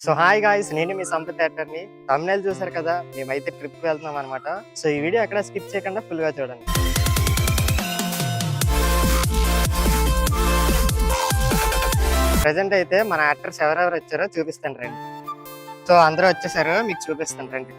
So hi guys, నేను మీ Sampath థియేటర్ని. thumbnail చూసారు కదా, మేమైతే ట్రిప్ వెళ్తున్నాం అనమాట. సో ఈ వీడియో ఎక్కడ స్కిప్ చేయకుండా ఫుల్ గా చూడండి. ప్రెజెంట్ అయితే మన యాక్టర్స్ ఎవరెవరు వచ్చారో చూపిస్తాను రండి. సో అందరూ వచ్చేసారు, మీకు చూపిస్తాను రండి.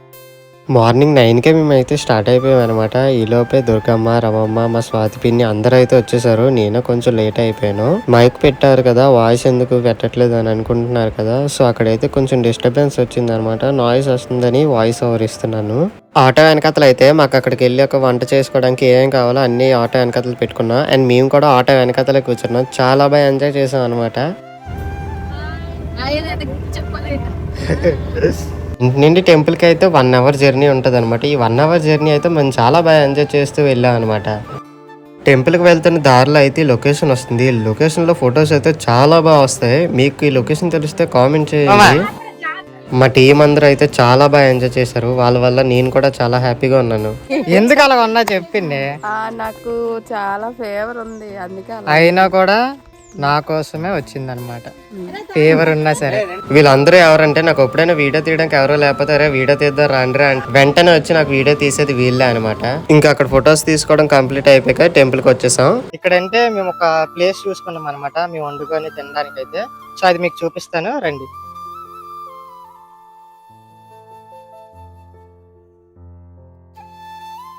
మార్నింగ్ 9కే మేమైతే స్టార్ట్ అయిపోయాం అనమాట. ఈలోపే దుర్గమ్మ, రమమ్మ, మా స్వాతి పిన్ని అందరూ అయితే వచ్చేసారు. నేను కొంచెం లేట్ అయిపోయాను. మైక్ పెట్టారు కదా, వాయిస్ ఎందుకు పెట్టట్లేదు అని అనుకుంటున్నారు కదా. సో అక్కడైతే కొంచెం డిస్టర్బెన్స్ వచ్చింది అనమాట. నాయిస్ వస్తుందని వాయిస్ ఓవర్ ఇస్తున్నాను. ఆటో వెనకతలు అయితే మాకు అక్కడికి వెళ్ళి ఒక వంట చేసుకోవడానికి ఏం కావాలో అన్ని ఆటో వెనకతలు పెట్టుకున్నాం. అండ్ మేము కూడా ఆటో వెనకతలే కూర్చున్నాం. చాలా బాగా ఎంజాయ్ చేసాం అనమాట. ఇంటి నుండి టెంపుల్కి అయితే 1 అవర్ జర్నీ ఉంటుంది అనమాట. ఈ 1 అవర్ జర్నీ అయితే మనం చాలా బాగా ఎంజాయ్ చేస్తూ వెళ్ళాం అనమాట. టెంపుల్కి వెళ్తున్న దారిలో అయితే లొకేషన్ వస్తుంది. ఈ లొకేషన్లో ఫొటోస్ అయితే చాలా బాగా వస్తాయి. మీకు ఈ లొకేషన్ తెలిస్తే కామెంట్ చేయండి. మా టీం అందరూ అయితే చాలా బాగా ఎంజాయ్ చేశారు. వాళ్ళ వల్ల నేను కూడా చాలా హ్యాపీగా ఉన్నాను. ఎందుకు అలా ఉన్నా చెప్పింది. నాకు చాలా ఫేవర్ ఉంది, అందుకే అయినా కూడా నా కోసమే వచ్చిందనమాట. ఫేవర్ ఉన్నా సరే. వీళ్ళందరూ ఎవరంటే నాకు ఎప్పుడైనా వీడియో తీయడానికి ఎవరో లేకపోతే అరే వీడియో తీద్దాం రండి అంటే వెంటనే వచ్చి నాకు వీడియో తీసేది వీళ్ళే అనమాట. ఇంకా అక్కడ ఫొటోస్ తీసుకోవడం కంప్లీట్ అయిపోయాక టెంపుల్ కి వచ్చేసాం. ఇక్కడంటే మేము ఒక ప్లేస్ చూసుకున్నాం అనమాట, మేము వండుకొని తినడానికి అయితే. సో అది మీకు చూపిస్తాను రండి.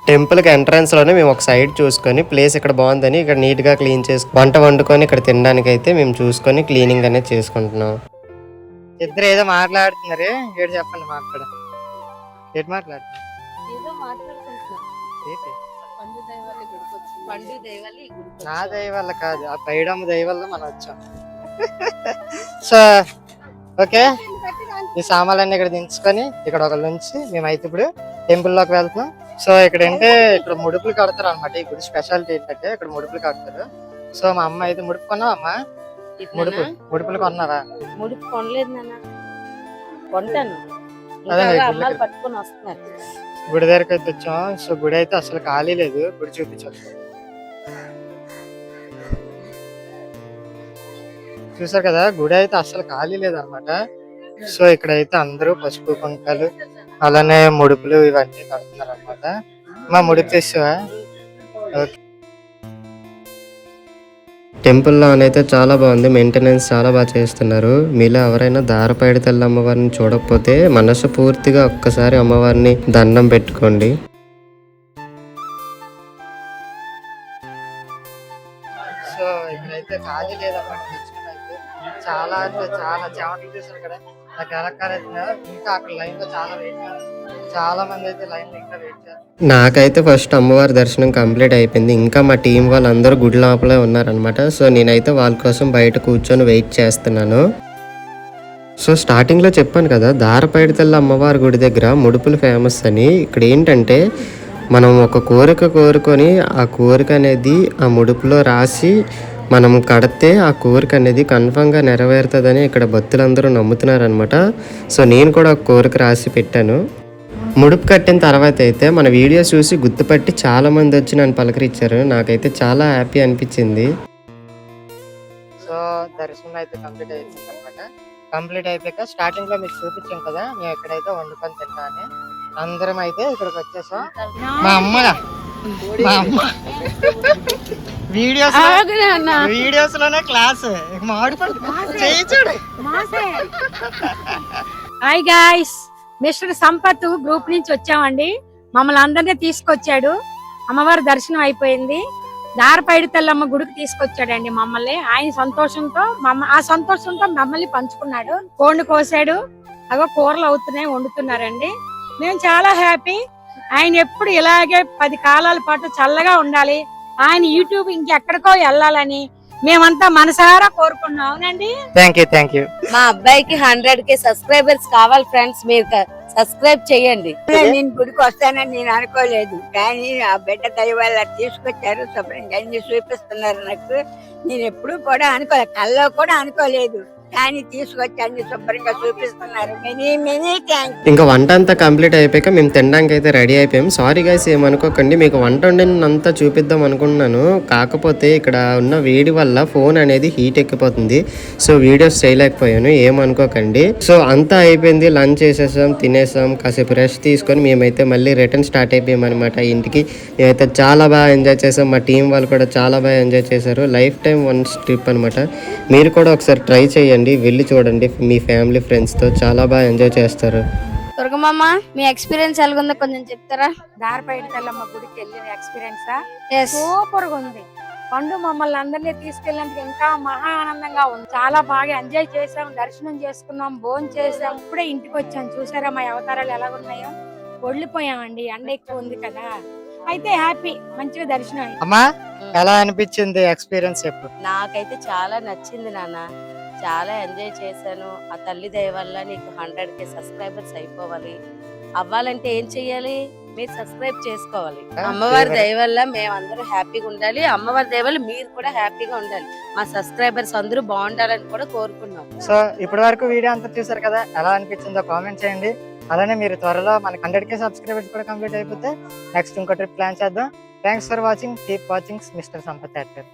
టెంపుల్ కి ఎంట్రన్స్ లోనే మేము ఒక సైడ్ చూసుకొని ప్లేస్ ఇక్కడ బాగుందని ఇక్కడ నీట్ గా క్లీన్ చేసి వంట వండుకొని ఇక్కడ తినడానికి అయితే మేము చూసుకొని క్లీనింగ్ అనేది చేసుకుంటున్నాం. ఇద్దరు ఏదో మాట్లాడుతున్నారు, ఏడు చెప్పండి మాకు కూడా. ఏడు మాట్లాడుతున్నారు నా దయ వల్ల కాదు, ఆ పైడమ్మ దయ వల్ల మనం వచ్చాం. సో ఓకే, ఈ సామాన్లన్నీ ఇక్కడ దించుకొని ఇక్కడ ఒక నుంచి మేమైతే ఇప్పుడు టెంపుల్ లోకి వెళ్తాం. సో ఇక్కడ అంటే ఇక్కడ ముడుపులు కడతారు అనమాట. ఈ గుడి స్పెషాలిటీ ఏంటంటే ఇక్కడ ముడుపులు కడతారు. సో మా అమ్మ అయితే ముడుపు కొన్నావా అమ్మా? ముడుపులు కొన్నావా? ముడికి కొనలేదు నాన్న, కొంటాను. అదే అమ్మాయిలు పట్టుకొని వస్తున్నారు. గుడి దగ్గరికి అయితే వచ్చాం. సో గుడి అయితే అసలు ఖాళీ లేదు, గుడి చూపించాం. చూసారు కదా, గుడి అయితే అసలు ఖాళీ లేదు అనమాట. సో ఇక్కడైతే అందరూ పసుపు కుంకాలు అలానే ముడుపులు ఇవన్నీ కడుతున్నారు అనమాట. మా ముడుపు తెస్తావా? ఓకే. టెంపుల్లోనైతే చాలా బాగుంది, మెయింటెనెన్స్ చాలా బాగా చేస్తున్నారు. మీలో ఎవరైనా దారపైడి తల్లి అమ్మవారిని చూడకపోతే మనసు పూర్తిగా ఒక్కసారి అమ్మవారిని దండం పెట్టుకోండి. సో ఇక్కడైతే ఖాళీ లేదన్నమాట. చాలా అంటే చాలా చెమటలు చూసారు కదా. నాకు ఎలా కాలేదు, ఇంకా అక్కడ లైన్ లో చాలా మంది అయితే లైన్ లో ఇంకా వెయిట్ చేస్తారు. నాకైతే ఫస్ట్ అమ్మవారి దర్శనం కంప్లీట్ అయిపోయింది. ఇంకా మా టీం వాళ్ళందరూ గుడి లోపలే ఉన్నారనమాట. సో నేనైతే వాళ్ళ కోసం బయట కూర్చొని వెయిట్ చేస్తున్నాను. సో స్టార్టింగ్లో చెప్పాను కదా, దారపైడి తల్లి అమ్మవారి గుడి దగ్గర ముడుపులు ఫేమస్ అని. ఇక్కడ ఏంటంటే మనం ఒక కోరిక కోరుకొని ఆ కోరిక అనేది ఆ ముడుపులో రాసి మనం కడితే ఆ కోరిక అనేది కన్ఫామ్గా నెరవేరుతుందని ఇక్కడ భక్తులందరూ నమ్ముతున్నారనమాట. సో నేను కూడా ఒక కోరిక రాసి పెట్టాను. ముడుపు కట్టిన తర్వాత అయితే మన వీడియోస్ చూసి గుర్తుపట్టి చాలా మంది వచ్చి నన్ను పలకరించారు. నాకైతే చాలా హ్యాపీ అనిపించింది. సో దర్శనం అయితే కంప్లీట్ అయిపోయింది అనమాట. కంప్లీట్ అయిపోయాక స్టార్టింగ్ లో మీకు చూపించాం కదా, మేము ఎక్కడైతే వండుకొని తిన్నా అని. అందరం అయితే ఇక్కడికి వచ్చేసాం. మా అమ్మ వీడియోస్ లోనే class hi guys, mister Sampath group నుంచి వచ్చామండి. మమ్మల్ని అందరినీ తీసుకొచ్చాడు. అమ్మవారి దర్శనం అయిపోయింది. దారపైడి తల్లమ్మ గుడికి తీసుకొచ్చాడండి మమ్మల్ని. ఆయన సంతోషంతో ఆ సంతోషంతో మమ్మల్ని పంచుకున్నాడు. కోడిని కోసాడు, అగో కూరలు అవుతున్నాయి, వండుతున్నారండి. మేము చాలా హ్యాపీ. ఆయన ఎప్పుడు ఇలాగే 10 కాలాల పాటు చల్లగా ఉండాలి, ఆయన యూట్యూబ్ ఇంకెక్కడికో వెళ్ళాలని మేమంతా మనసారా కోరుకున్నాం. అవునండి. Thank you. మా అబ్బాయికి 100K సబ్స్క్రైబర్స్ కావాలి ఫ్రెండ్స్, మీరు సబ్స్క్రైబ్ చేయండి. నేను గుడికి వస్తానని నేను అనుకోలేదు, కానీ ఆ బిడ్డ దయ వల్ల తీసుకొచ్చారు, శుభ్రంగా అన్ని చూపిస్తున్నారు. నాకు నేను ఎప్పుడు కూడా అనుకోలేదు, కల్లో కూడా అనుకోలేదు. కానీ తీసుకొచ్చి అన్ని శుభ్రంగా చూపిస్తున్నారు. Many many thanks. ఇంకా వంట అంతా కంప్లీట్ అయిపోయాక మేము తినడానికి అయితే రెడీ అయిపోయాం. సారీ గైస్ ఏమనుకోకండి, మీకు వంట వండినంతా చూపిద్దాం అనుకున్నాను, కాకపోతే ఇక్కడ ఉన్న వేడి వల్ల ఫోన్ అనేది హీట్ ఎక్కిపోతుంది. సో వీడియోస్ చేయలేకపోయాను, ఏమనుకోకండి. సో అంతా అయిపోయింది, లంచ్ చేసేసాం, తినేసాం, కాసేపు రెస్ట్ తీసుకొని మేమైతే మళ్ళీ రిటర్న్ స్టార్ట్ అయిపోయాం అనమాట ఇంటికి. మేమైతే చాలా బాగా ఎంజాయ్ చేసాం, మా టీం వాళ్ళు కూడా చాలా బాగా ఎంజాయ్ చేశారు. లైఫ్ టైం వన్స్ ట్రిప్ అనమాట. మీరు కూడా ఒకసారి ట్రై చేయండి, వెళ్ళి చూడండి మీ ఫ్యామిలీ ఫ్రెండ్స్తో, చాలా బాగా ఎంజాయ్ చేస్తారు. దుర్గమ్మ మీ ఎక్స్పీరియన్స్ ఎలాగుందో కొంచెం చెప్తారా? దారిపైడి తల్లమ్మ గుడికి వెళ్ళిన ఎక్స్పీరియన్సా ఎస్. సూపర్ గా ఉంది. పండు మమ్మల్ని అందరినీ తీసుకెళ్ళినందుకు ఇంకా మహా ఆనందంగా ఉంది. చాలా బాగా ఎంజాయ్ చేసాం, దర్శనం చేసుకున్నాం, భోజనం చేసాం, ఇప్పుడే ఇంటికి వచ్చాం. చూసారా మా అవతారాలు ఎలా ఉన్నాయో? ఒళ్ళిపోయామండి, ఎండ ఎక్కువ ఉంది కదా. అయితే హ్యాపీ, మంచిగా దర్శనం అయింది. అమ్మా ఎలా అనిపించింది ఎక్స్పీరియన్స్ చెప్పు. నాకైతే చాలా నచ్చింది నాన్న, చాలా ఎంజాయ్ చేశాను. ఆ తల్లి దయ వల్ల నీకు 100K సబ్స్క్రైబర్స్ అయిపోవాలి. అవ్వాలంటే ఏం చెయ్యాలి? మీరు సబ్స్క్రైబ్ చేసుకోవాలి. అమ్మవారి దయ వల్ల మేమందరూ హ్యాపీగా ఉండాలి, అమ్మవారి దయ వల్ల మీరు కూడా హ్యాపీగా ఉండాలి. మా సబ్స్క్రైబర్స్ అందరూ బాగుండాలని కూడా కోరుకున్నాం. సో ఇప్పటి వరకు వీడియో అంతా చూసారు కదా, ఎలా అనిపించిందో కామెంట్ చేయండి. అలానే మీరు త్వరలో మనకి 100K సబ్స్క్రైబర్స్ కూడా కంప్లీట్ అయిపోతే నెక్స్ట్ ఇంకో ట్రిప్ ప్లాన్ చేద్దాం. Thanks for watching. Keep watching mister Sampath actor.